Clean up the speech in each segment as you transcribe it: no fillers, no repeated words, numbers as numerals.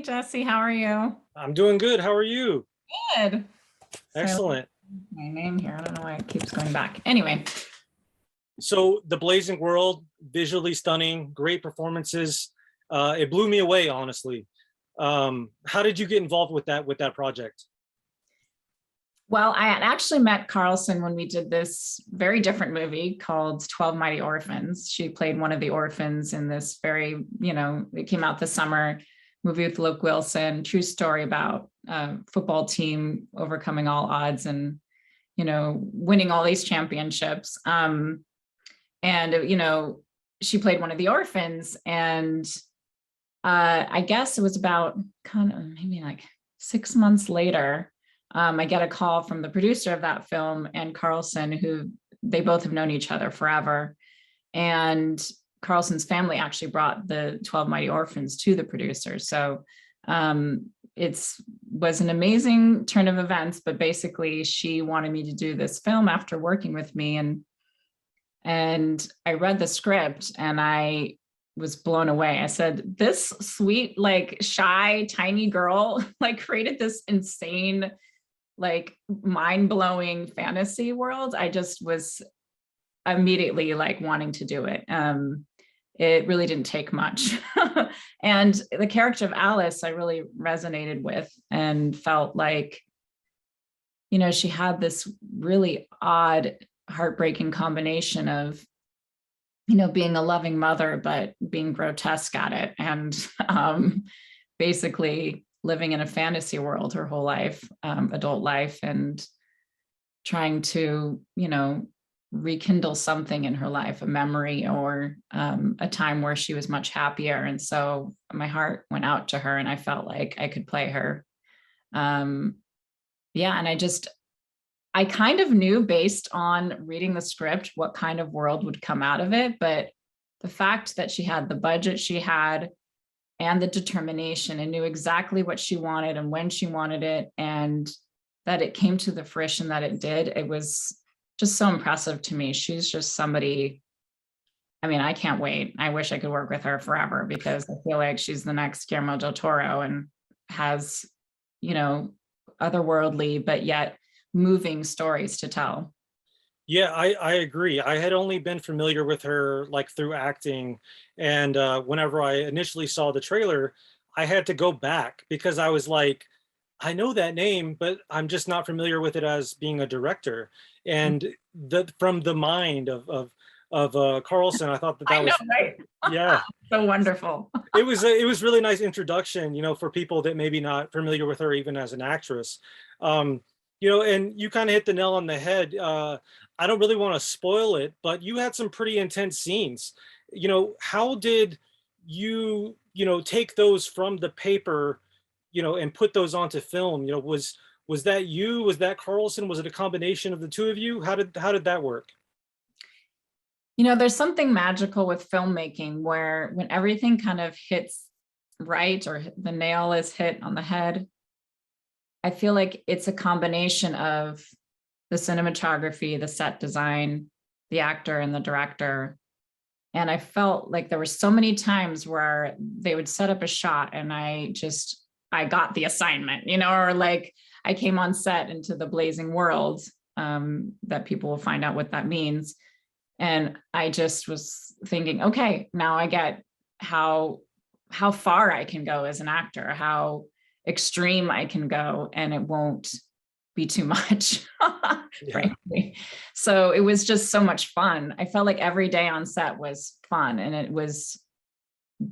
Jessie, how are you? I'm doing good. How are you? Good. So Excellent. my name here, I don't know why it keeps going back. Anyway, So The Blazing World, visually stunning, great performances. It blew me away, honestly. How did you get involved with that project? well, I had actually met Carlson when we did this very different movie called 12 Mighty Orphans. She played one of the orphans in this very, it came out this summer, movie with Luke Wilson, true story about a football team overcoming all odds and, winning all these championships. And she played one of the orphans, and I guess it was about kind of maybe like 6 months later, I get a call from the producer of that film and Carlson, who they both have known each other forever. And Carlson's family actually brought the 12 Mighty Orphans to the producer. So it was an amazing turn of events, but basically she wanted me to do this film after working with me. And I read the script and I was blown away. I said, this sweet, like shy, tiny girl, like created this insane, like mind-blowing fantasy world. I just was immediately like wanting to do it. It really didn't take much. And the character of Alice, I really resonated with and felt like, she had this really odd, heartbreaking combination of, being a loving mother, but being grotesque at it. And basically living in a fantasy world her whole life, adult life, and trying to, rekindle something in her life, a memory or a time where she was much happier. And so my heart went out to her and I felt like I could play her. And I kind of knew based on reading the script what kind of world would come out of it. But the fact that she had the budget she had and the determination and knew exactly what she wanted and when she wanted it, and that it came to the fruition that it did, it was just so impressive to me. She's just somebody, I can't wait. I wish I could work with her forever because I feel like she's the next Guillermo del Toro and has, otherworldly, but yet moving stories to tell. Yeah, I agree. I had only been familiar with her like through acting. And whenever I initially saw the trailer, I had to go back because I was like, I know that name, but I'm just not familiar with it as being a director. And from the mind of Carlson, I thought that I know, was, right? yeah, So wonderful. it was really nice introduction, for people that maybe not familiar with her even as an actress. And you kind of hit the nail on the head. I don't really want to spoil it, but you had some pretty intense scenes. How did you, take those from the paper, and put those onto film? Was that you? Was that Carlson? Was it a combination of the two of you? How did that work? There's something magical with filmmaking where when everything kind of hits right or the nail is hit on the head, I feel like it's a combination of the cinematography, the set design, the actor and the director. And I felt like there were so many times where they would set up a shot and I got the assignment, or like I came on set into the blazing world, that people will find out what that means. And I just was thinking, okay, now I get how far I can go as an actor, how extreme I can go, and it won't be too much, frankly. So it was just so much fun. I felt like every day on set was fun, and it was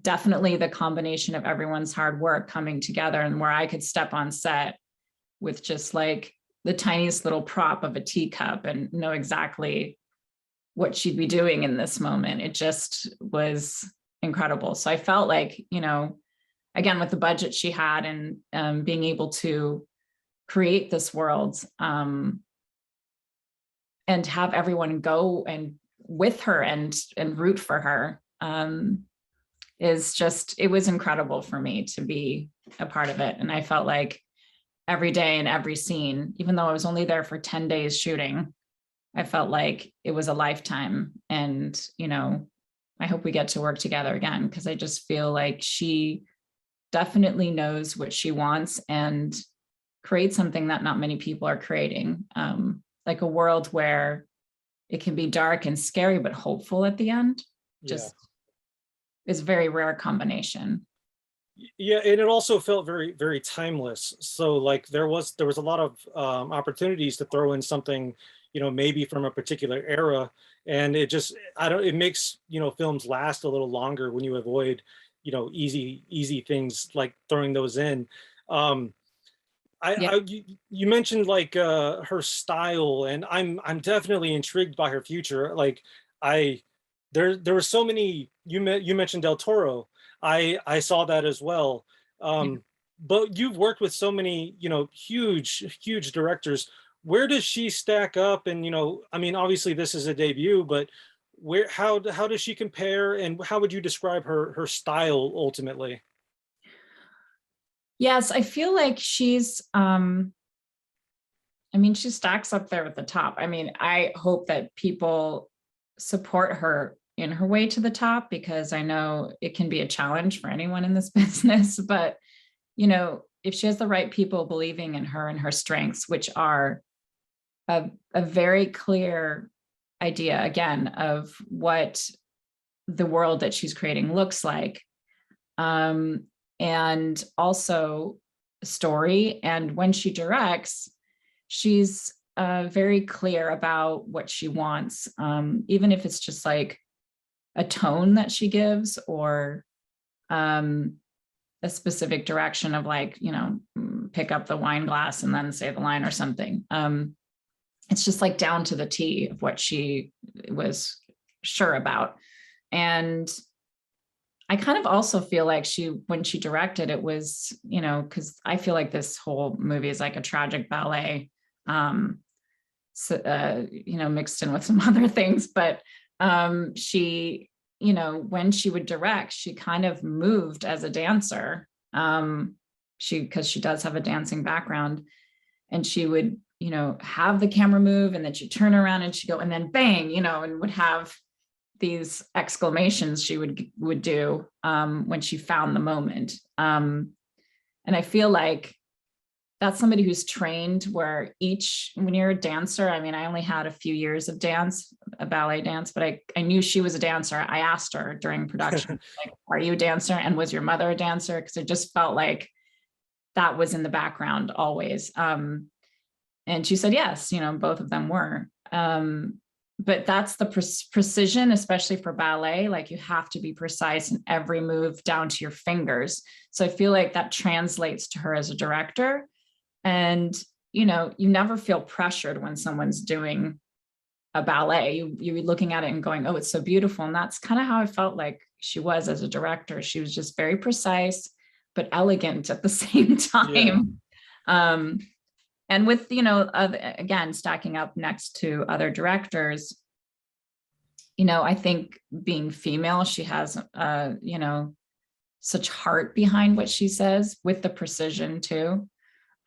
definitely the combination of everyone's hard work coming together, and where I could step on set with just like the tiniest little prop of a teacup and know exactly what she'd be doing in this moment. It just was incredible. So I felt like, again, with the budget she had and being able to create this world, and have everyone go and with her and root for her, it was incredible for me to be a part of it. And I felt like every day in every scene, even though I was only there for 10 days shooting, I felt like it was a lifetime. And, I hope we get to work together again, because I just feel like she definitely knows what she wants and creates something that not many people are creating. Like a world where it can be dark and scary, but hopeful at the end. Yeah. Just is a very rare combination. Yeah, and it also felt very, very timeless. So like there was a lot of opportunities to throw in something, maybe from a particular era, and it makes films last a little longer when you avoid easy things like throwing those in. Um, Yeah. you mentioned like her style, and I'm definitely intrigued by her future. Like I there were so many. You mentioned Del Toro. I saw that as well. Yeah. But you've worked with so many huge directors. Where does she stack up? And I mean, obviously this is a debut, but how does she compare, and how would you describe her style ultimately? Yes, I feel like I mean, she stacks up there at the top. I mean, I hope that people support her in her way to the top, because I know it can be a challenge for anyone in this business. But, if she has the right people believing in her and her strengths, which are a very clear idea, again, of what the world that she's creating looks like, and also story. And when she directs, she's very clear about what she wants, even if it's just like a tone that she gives, or a specific direction of like, pick up the wine glass and then say the line or something. It's just like down to the T of what she was sure about. And I kind of also feel like when she directed, it was, because I feel like this whole movie is like a tragic ballet, so, mixed in with some other things. But she, when she would direct, she kind of moved as a dancer. Because she does have a dancing background, and she would, have the camera move, and then she'd turn around and she'd go, and then bang, and would have these exclamations she would do when she found the moment. And I feel like that's somebody who's trained, where when you're a dancer, I mean, I only had a few years of a ballet dance, but I knew she was a dancer. I asked her during production, like, are you a dancer? And was your mother a dancer? Because it just felt like that was in the background always. And she said, yes, both of them were. But that's the precision, especially for ballet. Like, you have to be precise in every move down to your fingers. So I feel like that translates to her as a director. And, you never feel pressured when someone's doing a ballet. You're looking at it and going, oh, it's so beautiful. And that's kind of how I felt like she was as a director. She was just very precise, but elegant at the same time. Yeah. And with, again, stacking up next to other directors, I think being female, she has, such heart behind what she says, with the precision too.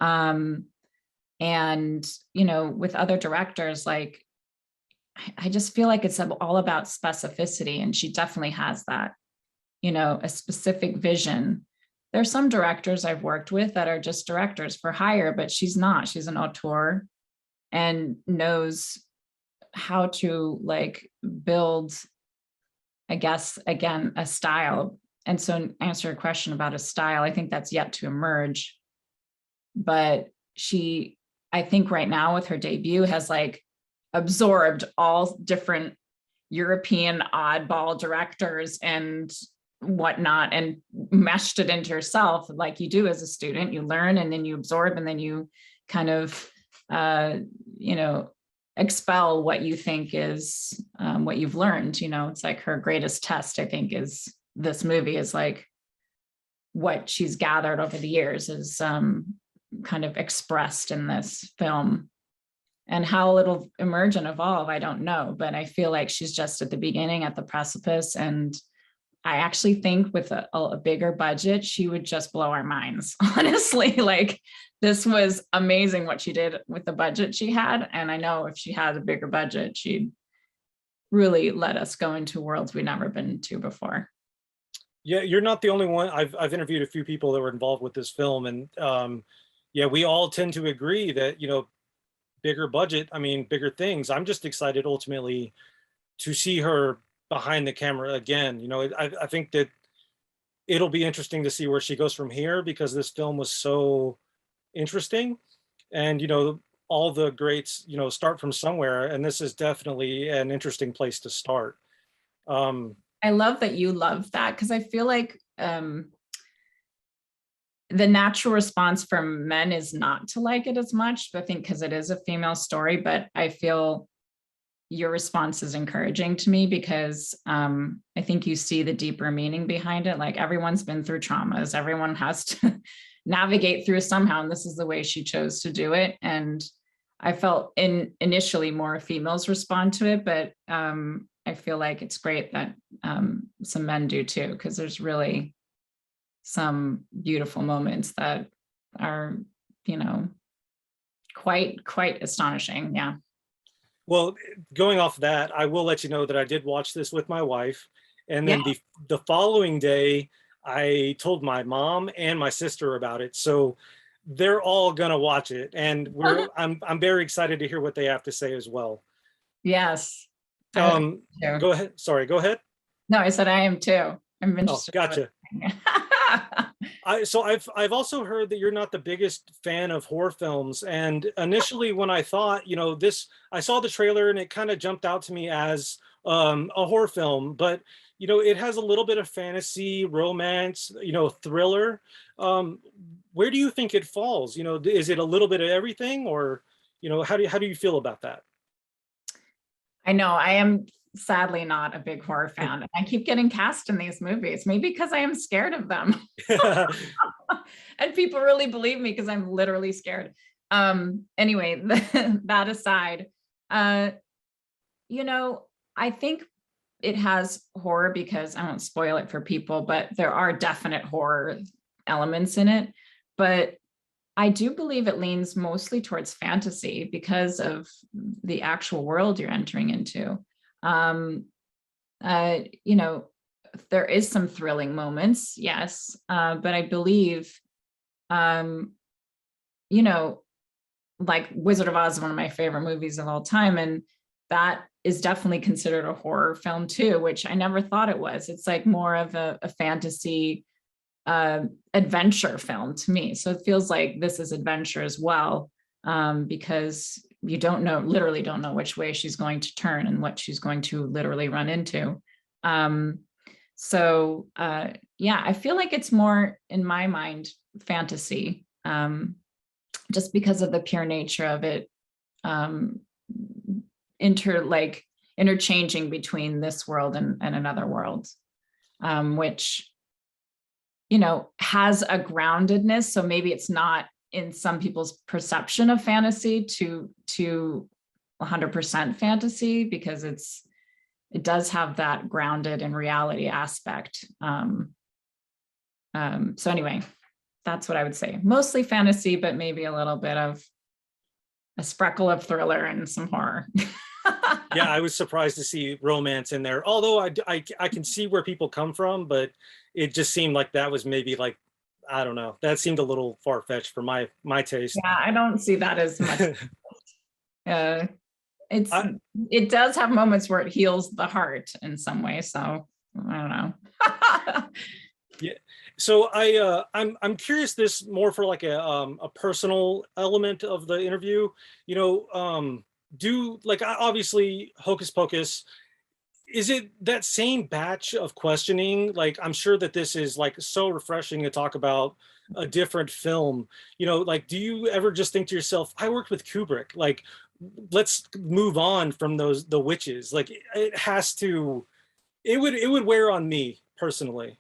And, with other directors, like, I just feel like it's all about specificity. And she definitely has that, a specific vision. There's some directors I've worked with that are just directors for hire, but she's not. She's an auteur and knows how to like build, I guess, again, a style. And so, answer your question about a style, I think that's yet to emerge. But I think right now with her debut, has like absorbed all different European oddball directors and whatnot, and meshed it into herself, like you do as a student. You learn, and then you absorb, and then you kind of expel what you think is what you've learned. It's like her greatest test, I think, is this movie, is like what she's gathered over the years is kind of expressed in this film. And how it'll emerge and evolve, I don't know, but I feel like she's just at the beginning, at the precipice. And I actually think with a bigger budget, she would just blow our minds, honestly. Like, this was amazing what she did with the budget she had. And I know if she had a bigger budget, she'd really let us go into worlds we've never been to before. Yeah, you're not the only one. I've interviewed a few people that were involved with this film, and yeah, we all tend to agree that, bigger budget, I mean, bigger things. I'm just excited ultimately to see her behind the camera again. I think that it'll be interesting to see where she goes from here, because this film was so interesting, and all the greats start from somewhere, and this is definitely an interesting place to start. um I love that you love that, because I feel like the natural response from men is not to like it as much, I think, because it is a female story. But I feel your response is encouraging to me, because I think you see the deeper meaning behind it. Like, everyone's been through traumas, everyone has to navigate through somehow, and this is the way she chose to do it. And I felt initially more females respond to it, but I feel like it's great that some men do too, because there's really some beautiful moments that are, you know, quite astonishing. Yeah. well, going off that, I will let you know that I did watch this with my wife, and Yeah. then the following day I told my mom and my sister about it, so they're all gonna watch it, and I'm very excited to hear what they have to say as well. Yes. I um too. Go ahead, sorry, go ahead. No, I said I am too. I'm Oh, interested in gotcha. what I've also heard that you're not the biggest fan of horror films, and initially when I thought, I saw the trailer and it kind of jumped out to me as a horror film, but it has a little bit of fantasy, romance, thriller. Um, where do you think it falls? Is it a little bit of everything, or how do you feel about that? I know I am sadly not a big horror fan. And I keep getting cast in these movies, maybe because I am scared of them. And people really believe me because I'm literally scared. Anyway, that aside, uh, you know, I think it has horror, because I won't spoil it for people, but there are definite horror elements in it. But I do believe it leans mostly towards fantasy because of the actual world you're entering into. Um, you know, there is some thrilling moments, yes, but I believe, um, you know, like Wizard of Oz is one of my favorite movies of all time, and that is definitely considered a horror film too, which I never thought it was. It's like more of a fantasy adventure film to me. So it feels like this is adventure as well, because you don't know, literally don't know which way she's going to turn and what she's going to literally run into. Um, yeah, I feel like it's more, in my mind, fantasy, just because of the pure nature of it, um, interchanging between this world and another world, which has a groundedness. So maybe it's not in some people's perception of fantasy to 100% fantasy, because it does have that grounded in reality aspect. So anyway, that's what I would say. Mostly fantasy, but maybe a little bit of a sprinkle of thriller and some horror. Yeah, I was surprised to see romance in there. Although I can see where people come from, but it just seemed like that was maybe like, I don't know. That seemed a little far-fetched for my taste. Yeah, I don't see that as much. Uh, it's I, it does have moments where it heals the heart in some way. So I don't know. yeah. So I'm curious, this more for like a personal element of the interview. Do like, obviously Hocus Pocus, is it that same batch of questioning? Like, I'm sure that this is like so refreshing to talk about a different film. Like, do you ever just think to yourself, I worked with Kubrick, like, let's move on from the witches? Like, it has to, it would wear on me personally.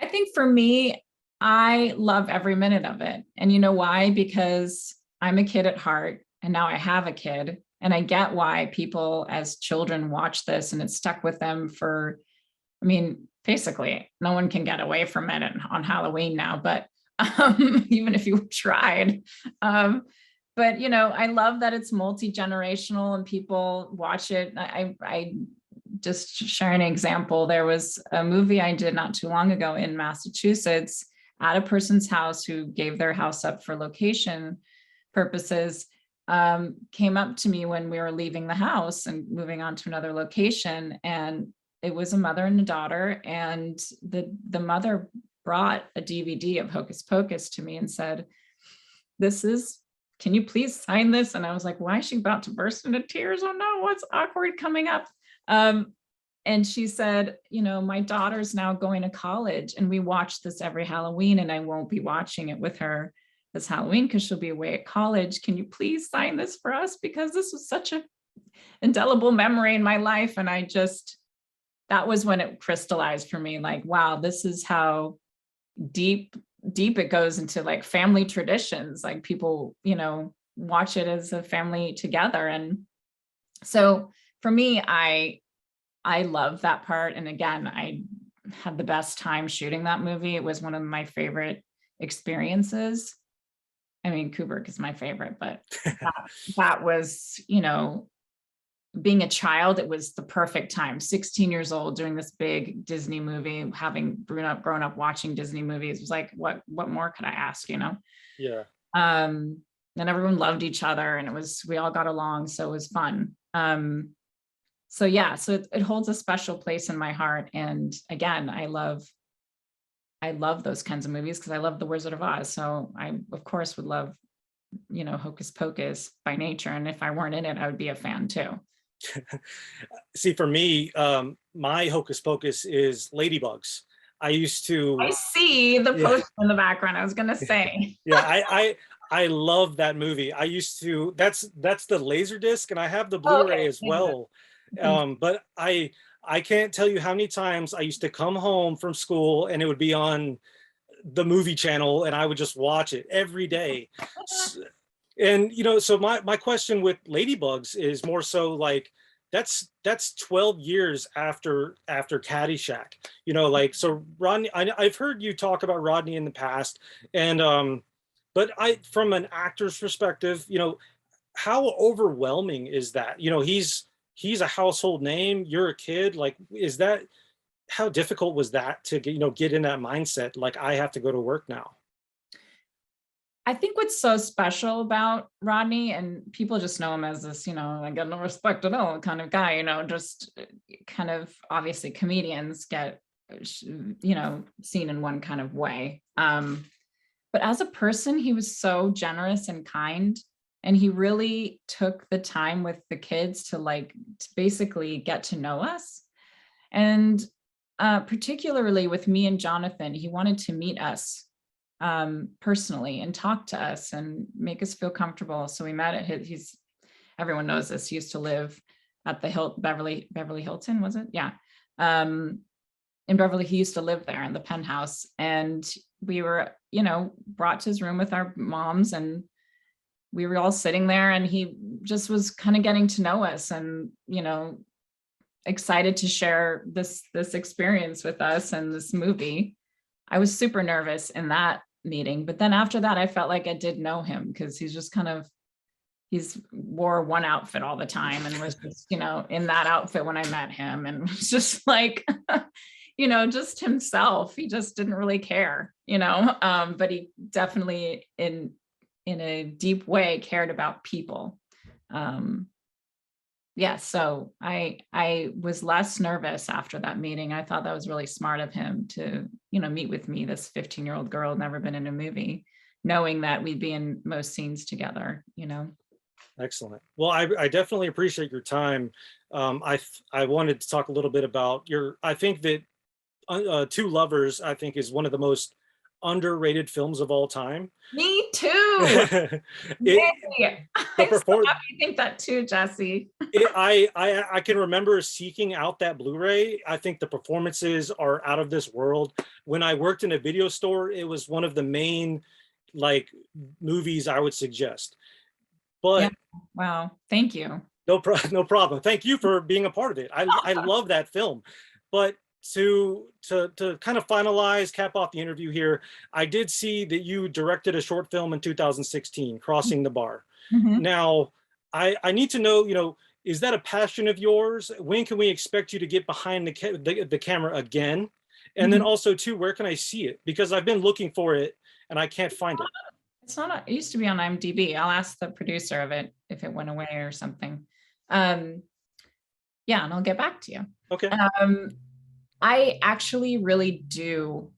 I think for me, I love every minute of it. And you know why? Because I'm a kid at heart, and now I have a kid. And I get why people as children watch this and it's stuck with them for, I mean, basically, no one can get away from it on Halloween now, but even if you tried. But I love that it's multi-generational and people watch it. I just share an example. There was a movie I did not too long ago in Massachusetts at a person's house who gave their house up for location purposes, came up to me when we were leaving the house and moving on to another location. And it was a mother and a daughter. And the mother brought a DVD of Hocus Pocus to me and said, can you please sign this? And I was like, why is she about to burst into tears? Oh no, what's awkward coming up? And she said, my daughter's now going to college and we watch this every Halloween, and I won't be watching it with her this Halloween because she'll be away at college. Can you please sign this for us? Because this was such an indelible memory in my life. And that was when it crystallized for me, like, wow, this is how deep it goes into like family traditions. Like people, watch it as a family together. And so for me, I love that part. And again, I had the best time shooting that movie. It was one of my favorite experiences. I mean, Kubrick is my favorite, but that was, being a child, it was the perfect time. 16 years old, doing this big Disney movie, having grown up watching Disney movies, was like, what more could I ask, Yeah. And everyone loved each other, and we all got along, so it was fun. So yeah, so it holds a special place in my heart. And again, I love those kinds of movies because I love The Wizard of Oz. So I, of course, would love, Hocus Pocus by nature. And if I weren't in it, I would be a fan too. See, for me, my Hocus Pocus is Ladybugs. I see the poster in the background. I was gonna say. Yeah, I love that movie. That's the Laserdisc, and I have the Blu-ray as well. But I can't tell you how many times I used to come home from school and it would be on the movie channel and I would just watch it every day. And so my question with Ladybugs is more so like, that's 12 years after Caddyshack, so Rodney, I've heard you talk about Rodney in the past, and but from an actor's perspective, how overwhelming is that? He's a household name, you're a kid, like, how difficult was that to get in that mindset, like, I have to go to work now? I think what's so special about Rodney, and people just know him as this, I got no respect at all kind of guy, just kind of, obviously comedians get, seen in one kind of way. But as a person, he was so generous and kind, and he really took the time with the kids to basically get to know us. And particularly with me and Jonathan, he wanted to meet us personally and talk to us and make us feel comfortable. So we met at everyone knows this, he used to live at the Beverly Hilton, was it? Yeah. In Beverly, he used to live there in the penthouse, and we were, brought to his room with our moms, and we were all sitting there, and he just was kind of getting to know us and, excited to share this experience with us and this movie. I was super nervous in that meeting, but then after that, I felt like I did know him, because he's just he's wore one outfit all the time and was just, in that outfit when I met him, and was just like, just himself. He just didn't really care, but he definitely in a deep way cared about people. Yeah, so I was less nervous after that meeting. I thought that was really smart of him to, meet with me, this 15-year-old girl, never been in a movie, knowing that we'd be in most scenes together, Excellent. Well, I definitely appreciate your time. I wanted to talk a little bit about I think that Two Lovers, I think, is one of the most underrated films of all time. Me too. I'm so happy you think that too, Jesse. I can remember seeking out that Blu-ray. I think the performances are out of this world. When I worked in a video store, it was one of the main movies I would suggest. But yeah. Wow, thank you. No problem. Thank you for being a part of it. I love that film. But to kind of cap off the interview here, I did see that you directed a short film in 2016, Crossing the Bar. Mm-hmm. Now, I need to know, Is that a passion of yours? When can we expect you to get behind the camera again? And then Mhm. also too, where can I see it? Because I've been looking for it and I can't find it. It's not, it used to be on IMDb. I'll ask the producer of it if it went away or something. Um, yeah, and I'll get back to you. Okay. Um, I actually really do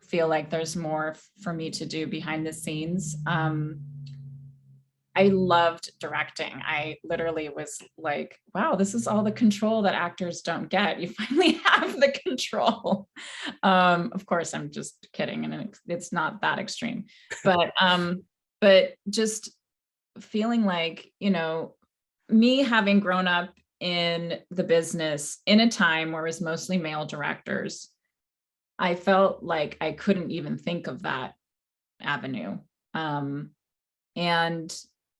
feel like there's more for me to do behind the scenes. I loved directing. I literally was like, wow, this is all the control that actors don't get. You finally have the control. Of course, I'm just kidding, and it's not that extreme. But just feeling like, you know, me having grown up in the business in a time where it was mostly male directors, I felt like I couldn't even think of that avenue. And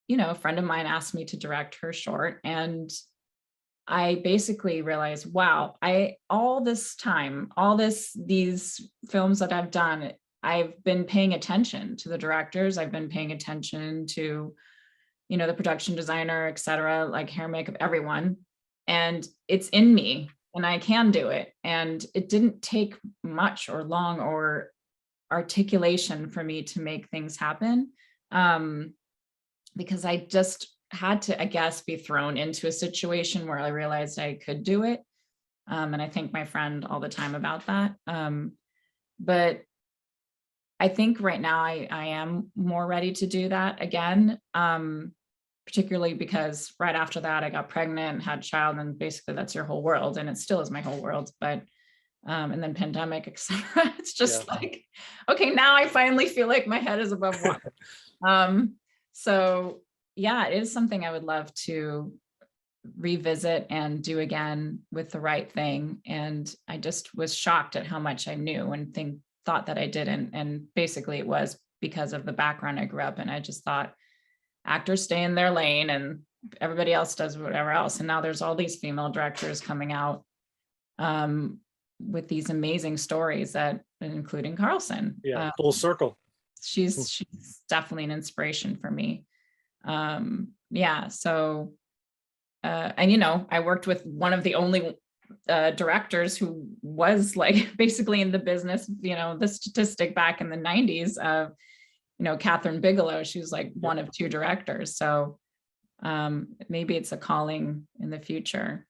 you know, a friend of mine asked me to direct her short, and I basically realized, wow, all this time, these films that I've done, I've been paying attention to the directors, I've been paying attention to, you know, the production designer, et cetera, like hair, makeup, everyone. And it's in me and I can do it. And it didn't take much or long or articulation for me to make things happen. Because I just had to, I guess, be thrown into a situation where I realized I could do it. And I thank my friend all the time about that. But I think right now I am more ready to do that again, particularly because right after that I got pregnant and had a child, and basically that's your whole world, and it still is my whole world. But and then pandemic, etc. It's Yeah. just like, okay, now I finally feel like my head is above water. So yeah, it is something I would love to revisit and do again with the right thing. And I just was shocked at how much I knew and thought that I didn't. And basically it was because of the background I grew up in. I just thought actors stay in their lane and everybody else does whatever else. And now there's all these female directors coming out with these amazing stories, that including Carlson. Yeah. Full circle. She's definitely an inspiration for me. Yeah, so and you know, I worked with one of the only directors who was like basically in the business, you know, the statistic back in the 90s of, you know, Catherine Bigelow. She was like one of two directors. So maybe it's a calling in the future.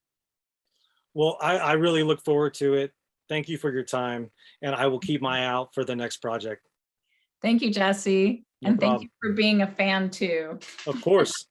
Well, I really look forward to it. Thank you for your time, and I will keep my eye out for the next project. Thank you, Jessie. No And thank you problem. for being a fan too. Of course.